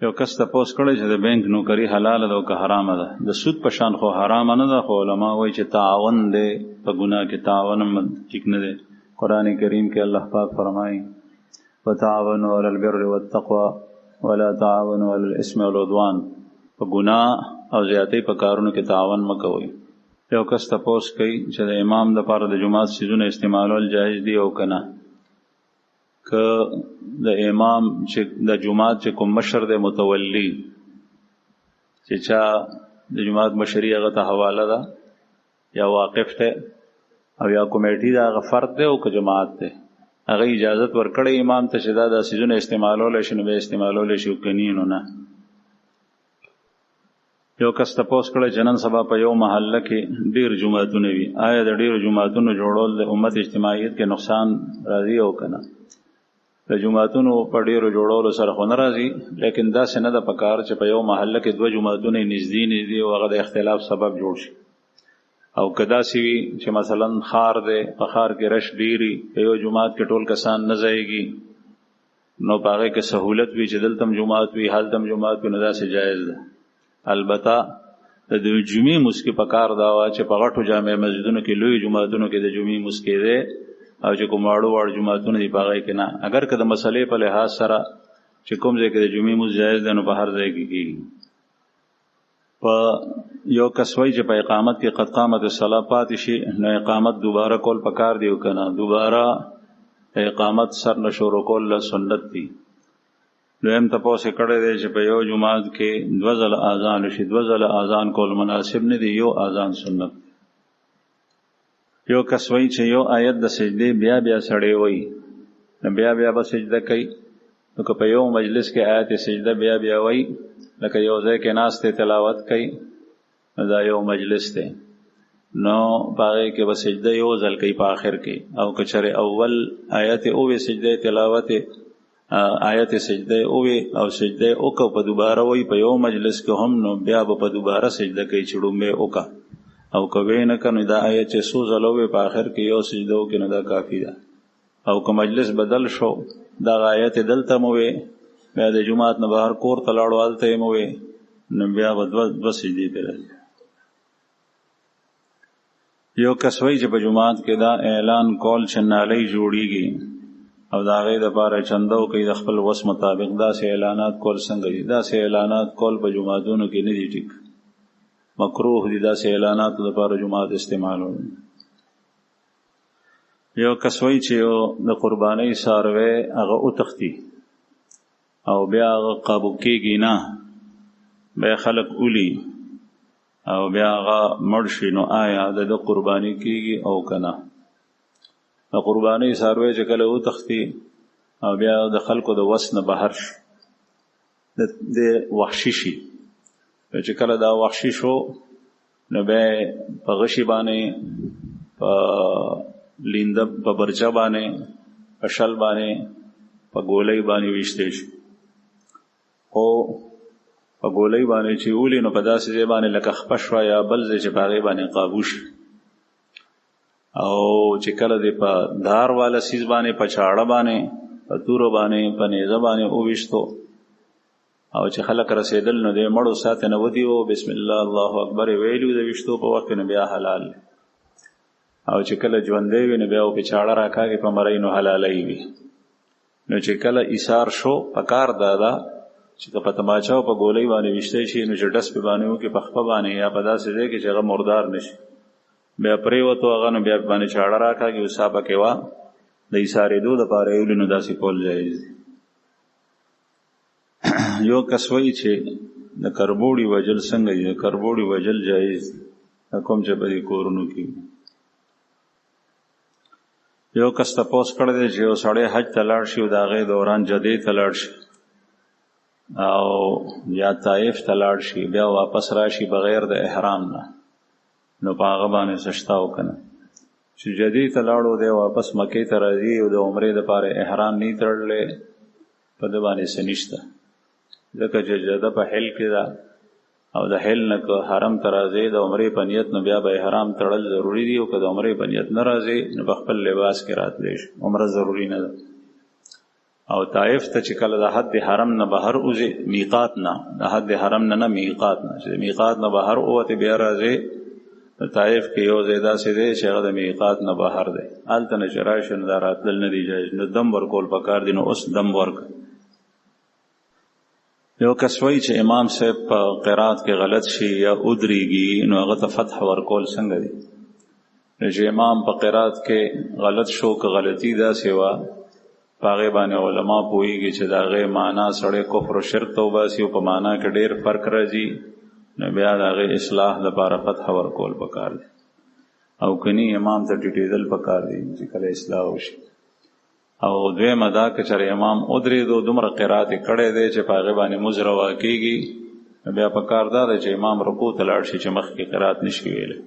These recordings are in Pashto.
یو کس تپوس کړی چې د بینک نوکری حلاله ده او که حرامه ده. د سود په شان خو حرامه نه ده، خو علما وایي چې تعاون دی په ګناه کې، تعاون هم ټیک نه دی. قرآن کریم کې الله پاک فرمایي وتعاونوا علی البر والتقوى ولا تعاونوا علی الاثم والعدوان. په ګناه او زیاتۍ په کارونو کې تعاون مه کوئ. یو کس تپوس کوي چې د امام دپاره د جومات څیزونه استعمالول جایز دي او که نه. که د امام چې د جماعت چې کوم مشر دی متولی چې چا د جماعت مشري هغه ته حواله ده یا واقف دی او یا کمیټي دا هغه فرد دی او که جماعت دی، هغه اجازت ورکړی امام ته چې دا څیزونه استعمالولی شي نو به استعمالولی شي، که نو نه. یو کس تپوس کړی چې نن سبا په یو محله کې ډېر جوماتونه وي، آیا د ډېرو جوماتونو جوړول د امت اجتماعیت کې نقصان راځي او که نه؟ د جوماتونو په ډېرو جوړولو سره خو نه راځي، لیکن داسې نه ده پکار چې په یو محله کې دوه جوماتونه نږدې او هغه د اختلاف سبب جوړ شي. او که داسې وي چې مثلا ښار دی، په ښار کې رش ډېري، په یو جومات کې ټول کسان نه ځایږي، نو په هغې کې سهولت وي چې دلته هم جومات وي هلته هم جومات وي، نو داسې جایز ده. البته د جمعې مونځ کې پکار دا وه چې په غټو جامع مسجدونو کې لوی جوماتونو کې د جمعې مونځ کېدی او چې کوم واړو جوماتونه دي په هغې کې نه. اگر که د مسلې په لحاظ سره چې کوم ځای کې د جمعې مونځ جایز دی نو په هر ځای کې کېږي. په یو کس وایي چې په اقامت کې قد قامت الصلاة پاتې شي نو اقامت دوباره کول پکار دی او که نه؟ دوباره اقامت سر نه شروع کول سنت دی. دویم تپوس یې کړی دی چې په یو جومات کې دوه ځله اذان وشي، دوه ځله اذان کول مناسب نه دی، یو اذان سنت. یو کس وایي چې یو آیت د سجدې بیا بیا سړی وایي نو بیا بیا به سجده کوي، نو که په یو مجلس کې آیت سجده بیا بیا وایي لکه یو ځای کې ناست دی تلاوت کوي نو دا یو مجلس دی، نو په هغې کې به سجده یو ځل کوي په آخر کې. او که چېرې اول آیت اووې سجده تلاوت آیت سجده اووې او سجده وکړه په دوباره وایي په یو مجلس کې هم، نو بیا به په دوباره سجده کوي چې ډومبې وکړه. او که وی نه کړه نو دا آیت چې څو ځله ووې په آخر کې یو سجده وکړي نو دا کافي ده. او که مجلس بدل شو دغه آیت دلته مو وې بیا د جومات نه بهر کور ته لاړو هلته یې مو وې نو بیا به دوه سجدې پرې راځي. یو کس وایي چې په جومات کې دا اعلان کول چې نالۍ جوړیږي او د هغې دپاره چنده وکړي د خپل وس مطابق، داسې اعلانات کول څنګه دي؟ داسې اعلانات کول په جوماتونو کې نه دي ټیک، مکروه دي داسې اعلاناتو دپاره جومات استعمالول. یو کس وایي چې یو د قربانۍ څاروی هغه وتښتي او بیا هغه قابو کېږي نه، بیا خلک اولی او بیا هغه مړ شي، نو آیا د قرباني کېږي او که نه؟ د قربانۍ څاروی چې کله وتښتي او بیا د خلکو د وس نه بهر شي، د وحشي شي، چې کله دا وحشي شو نو بیا په غشي باندې، په لینده، په برجه باندې، په شل باندې، په ګولۍ باندې ویشتی شي. خو په ګولۍ باندې چې ولي نو په داسې ځای باندې لکه خپه شوه یا بل ځای چې په هغې باندې قابو شي، او چې کله دې په دار والا سیز باندې، په چاړه باندې، په تورو باندې، په نیزه باندې وویشتو او چې خلک رسېدل نو دې مړو ساتې نه ودي او بسم الله الله اکبر یې ویلي د ویشتو په وخت کې نو بیا حلال، او چې کله ژوندی وي نو بیا په چاړه راکاږي په مرۍ نو حلالی وي. نو چې کله ایثار شو پکار دا ده چې که په تماچه او په ګولۍ باندې ویشتی شي نو چې ډس پې باندې وکړي په خپه باندې یا په داسې ځای کې چې هغه مردار نه شي، بیا پرېوتو هغه نو بیا باندې چاړه راکاږي او سا پکې وه د ایثارېدو دپاره یې ولي نو داسې کول جایز دي. یو کس وایي چې د کربوړي وجل څنګه دي؟ د کربوړي وجل جایز دي کوم چې په دې کورونو کې. یو کس تپوس کړی دی چې یو سړی حج ته لاړ شي او د هغې دوران جدې ته لاړ شي او یا طایف ته لاړ شي، بیا واپس راشي بغیر د احرام نه، نو په هغه باندې څه شته او که نه؟ چې جدې ته لاړو دی واپس مکې ته راځي او د عمرې دپاره احرام نه تړلی، په ده باندې څه نشته، ځکه چې جده په حل کې ده او د حل نه که حرم ته راځي د عمرې په نیت نو بیا به احرام تړل ضروري دي، او که د عمرې په نیت نه راځي نو په خپل لباس کې راتلی شي، عمره ضروري نه ده. او طائف ته چې کله د حد حرم نه بهر وځي، میقات نه، د حد حرم نه میقات نه، چې میقات نه بهر ووتې بیا راځي طائف کې یو ځای داسې دی چې هغه د میقات نه بهر دی، هلته نه چې راشي نو دا راتلل نه دی جایز، نو دم ورکول پکار دی. نو اوس دم ورک. یو کس وایي چې امام صاحب په قرات کې غلط شي یا ودرېږي نو هغه ته فتح ورکول څنګه دی؟ چې امام په قرات کې غلط شو که غلطي داسې وه په هغې باندې علما پوهېږي چې د هغې معنا سړی کفر و شرک ته وباسي او په معنا کې ډېر فرق راځي، نو بیا د هغې اصلاح لپاره فتح ورکول پکار دی، او کني امام ته ټیټېدل پکار دی چې کله اصلاح وشي. او دویمه دا که چېرې امام ودرېدو دومره قرات یې کړی دی چې په هغې باندې مونځ روا کېږي، نو بیا پکار دا دی چې امام رکوع ته لاړ شي چې مخکې قرات نشي ویلی.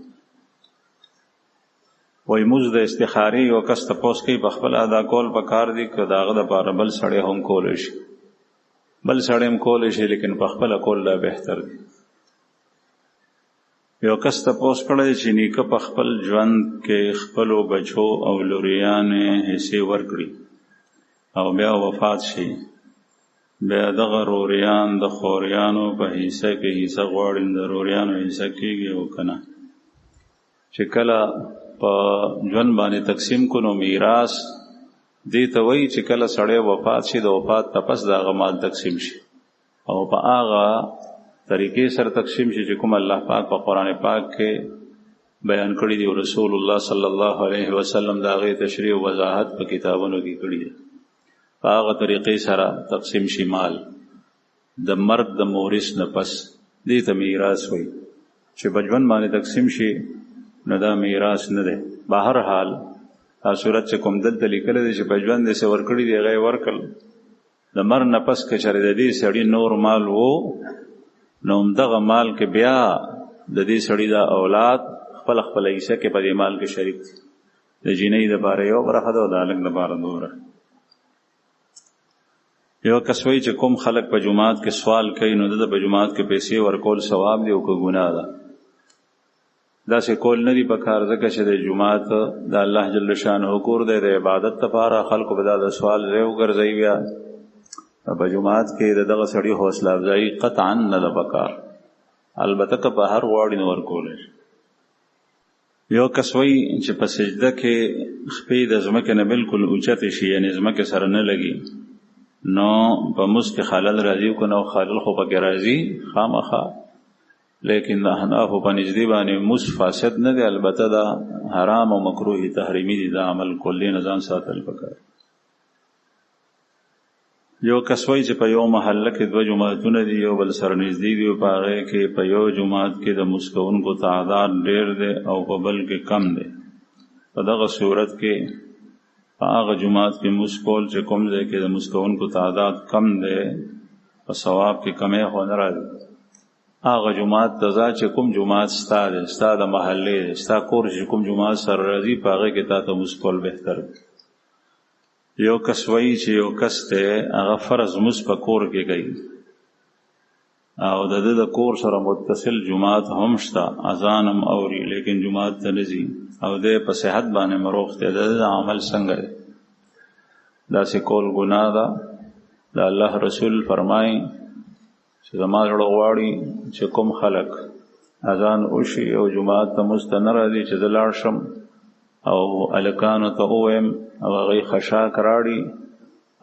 وایي مونځ د استخاري یو کس تپوس کوي په خپله ادا کول پکار دي که د هغه دپاره بل سړی هم کولی شي؟ بل سړی هم کولی شي لیکن په خپله کول لا بهتر دی. یو کس تپوس کړی چې نیکه په خپل ژوند کې خپلو بچو او لوریانې حصې ورکړي او بیا وفات شي، بیا دغه روریان د خوریانو په حصه کې حصه غواړي، د روریانو حصه کېږي او که نه؟ چې کله په ژوند باندې تقسیم کو نو میراث دې ته وایي چې کله سړی وفات شي د وفات تپس د هغه مال تقسیم شي او په هغه طریقې سره تقسیم شي چې کوم الله پاک په قرآن پاک کې بیان کړي دي او رسول الله صلی الله علیه وسلم د هغې تشریح او وضاحت په کتابونو کې کړي دي. په هغه طریقې سره تقسیم شي مال د مرګ د مورث نه پس، دې ته میراث وایي. چې په ژوند باندې تقسیم شي نو دا میراث نه دی. بهر حال صورت چې کوم دلته لیکلی دی چې په ژوند یې څه ورکړي دي هغه یې ورکړل، د مرګ نه پس که چېرې د دې سړي نور مال و نو همدغه مال کې بیا د دې سړي دا اولاد خپل خپل حصه کې په دې مال کې شریک دي. د جینۍ دپاره یو برخه ده او د هلک دپاره دوه. یو کس وایي چې کوم خلک په جومات کې سوال کوي نو د په جومات کې پیسې ورکول ثواب دی او که ګناه ده؟ داسې کول نه دي پکار، ځکه چې د جومات د الله جل شانه کور دی، د عبادت لپاره خلکو به دا د سوال ځای وګرځوي، بیا په جومات کې د دغه سړي حوصله افزایي قطعا نه ده پکار، البته که په هر غواړي نو ورکولی شي. یو کس وایي چې په سجده کې خپې د ځمکې نه بلکل اوچتې شي، یعنې ځمکې سره نه لګي، نو په مونځ کې خلل راځي او که نه خلل خو پکې راځي خامخا، لیکن د احنافو په نږدې باندې مونځ فاسد نه دی، البته دا حرام او مکروه تحریمي دي، دا عمل کلی نه ځان ساتل پکار. یو کس وایي چې په یو محله کې دوه جوماتونه دي، یو بل سره نږدې دي او په هغې کې په یو جومات کې د مونځ کوونکو تعداد ډېر دی او په بل کې کم دی. په دغه صورت کې په هغه جومات کې مونځ کول چې کوم ځای کې د مونځ کوونکو تعداد کم دی په ثواب کې کمی خو نه راځي. هغه جومات ته ځه چې کوم جومات ستا دی، ستا د محلې دی، ستا کور چې کوم جومات سره راځي په هغې کې تا ته مونځ کول بهتر دی. یو کس وایي چې یو کس دی هغه فرض مونځ په کور کې کوي او د ده د کور سره متصل جومات هم شته، اذان هم اوري لیکن جومات ته نه ځي او دی په صحت باندې مروغ دی، د ده عمل څنګه دی؟ داسې کول ګناه ده. د الله رسول فرمایي چې زما زړه غواړي چې کوم خلک اذان وشي او جومات ته مونځ ته نه راځي چې زه لاړ شم او هلکانو ته ووایم او هغوی خشاک راړي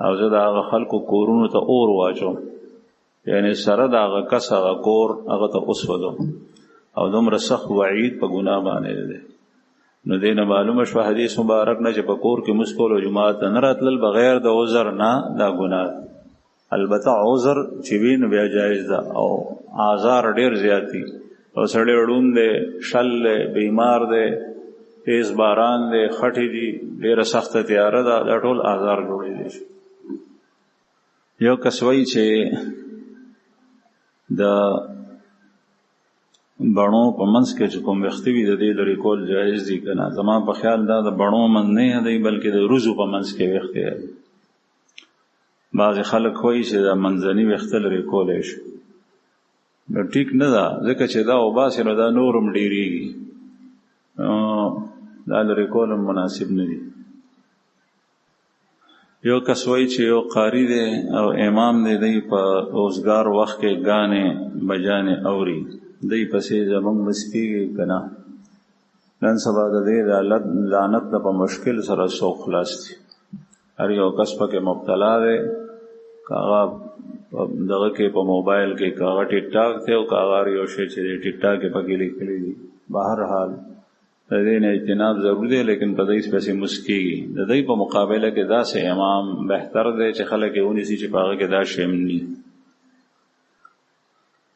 او زه د هغه خلکو کورونو ته اور واچوم، یعنې سره د هغه کس هغه کور هغه ته وسوځم، او دومره سخت وعید په ګناه باندې دی. نو دې نه معلومه شوه حدیث مبارک نه چې په کور کې مونځ کول او جومات ته نه راتلل بغیر د عذر نه دا ګناه ده. البته عذر چې وي نو بیا جایز ده، او آزار ډېر زیات دي، او سړی ړوند دی، شل دی، بیمار دی، تیز باران دی، خټې دي، ډېره سخته تیاره ده، دا ټول آزار جوړېدلی شي. یو کس وایي چې د بڼو په منځ کې چې کوم ویښته وي د دې لرې کول جایز دي که نه؟ زما په خیال دا د بڼو منځ نه یادوي بلکې د روزو په منځ کې ویښته یادوي. بعضې خلک وایي چې دا منځني ویښته لرې کولی شي، نو ټیک نه ده، ځکه چې دا وباسي نو دا نور هم ډېرېږي، دا لرې کول هم مناسب نه دي. یو کس وایي چې یو قاری دی او امام دی، دی په روزګار وخت کې ګانې بجانې اوري، دی پسې زمونږ مسپیږي که نه؟ نن سبا د دې لعنت نه په مشکل سره څوک خلاص دي. هر یو کس پکې مبتلا دی، که هغه دغه کې په موبایل کې که هغه ټیک ټاک دی او که هغه یو شی چې دی ټیک ټاک یې پکې لیکلی دي. بهرحال د دې نه اجتناب ضروري دی، لیکن په دې پسې مسکېږي. د دې په مقابله کې داسې امام بهتر دی چې خلک یې ونیسي چې په هغه کې دا شی هم ني.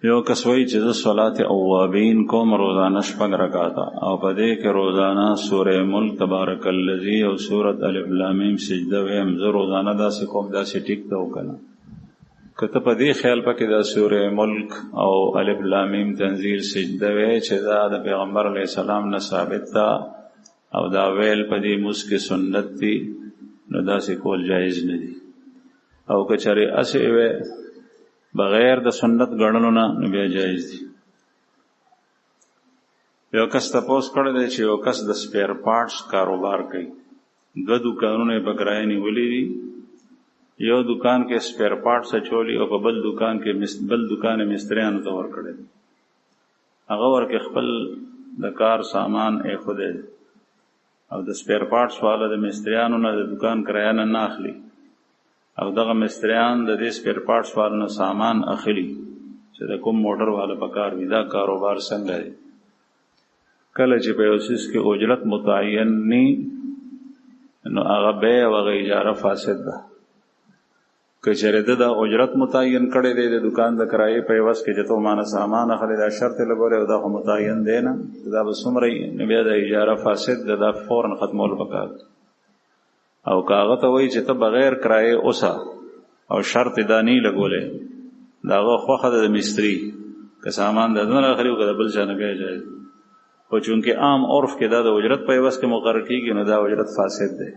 یو کس وایي چې زه صلات اوابین کوم روزانه 6 رکعاته، او په دې کې روزانه سوره ملک تبارک الذی او سورة الف لام میم سجده ویم. زه روزانه داسې کوم، داسې ټیک ته وکنه که ته په دې خیال پکې دا سوره ملک او الف لام میم تنزیل سجده وی چې دا د پیغمبر علیه السلام نه ثابت ده او دا ویل په دې موږ کې سنت دي، نو داسې کول جایز نه دي. او که چېرې هسې وی بغیر د سنت ګڼلو نه، نو بیا جایز دي. یو کس تپوس کړی دی چې یو کس د سپیر پارټس کاروبار کوي، 2 دوکانونه یې په کرایه نیولي دي. یو دکان کې سپیر پارټس اچولي او په بل دکان کې مستریانو ته ورکړی دی. هغه ورکې خپل د کار سامان ایښودی دی او د سپیر پارټس والا د مستریانو نه د دکان کرایه نه اخلي، او دغه مستریان د دې سپیر پارټس والا نه سامان اخلي چې د کوم موټر والا په کار وي. دا کاروبار څنګه دی؟ کله چې په یو څیز کې اجرت متعین ني، نو هغه بیع او هغه اجاره فاسد ده. که چېرې ده د اجرت متعین کړی دی د دکان د کرایې په عوض کې چې تو مانه سامان اخلي، دا شرط یې لګولی او دا خو متعین دی نه، دا به څومره وي، نو بیا د اجاره فاسد ده، دا فوراً ختمول پکار. او که هغه ته وایي چې ته بغیر کرایې اوسه او شرط یې دا نه لګولی، د هغه خوښه ده د مستري، که سامان د ده نه اخلي او که د بل چا نه بیا جایز. خو چونکې عام عرف کې دا د اجرت په عوض کې مقرر کېږي، نو دا اجرت فاسد دی.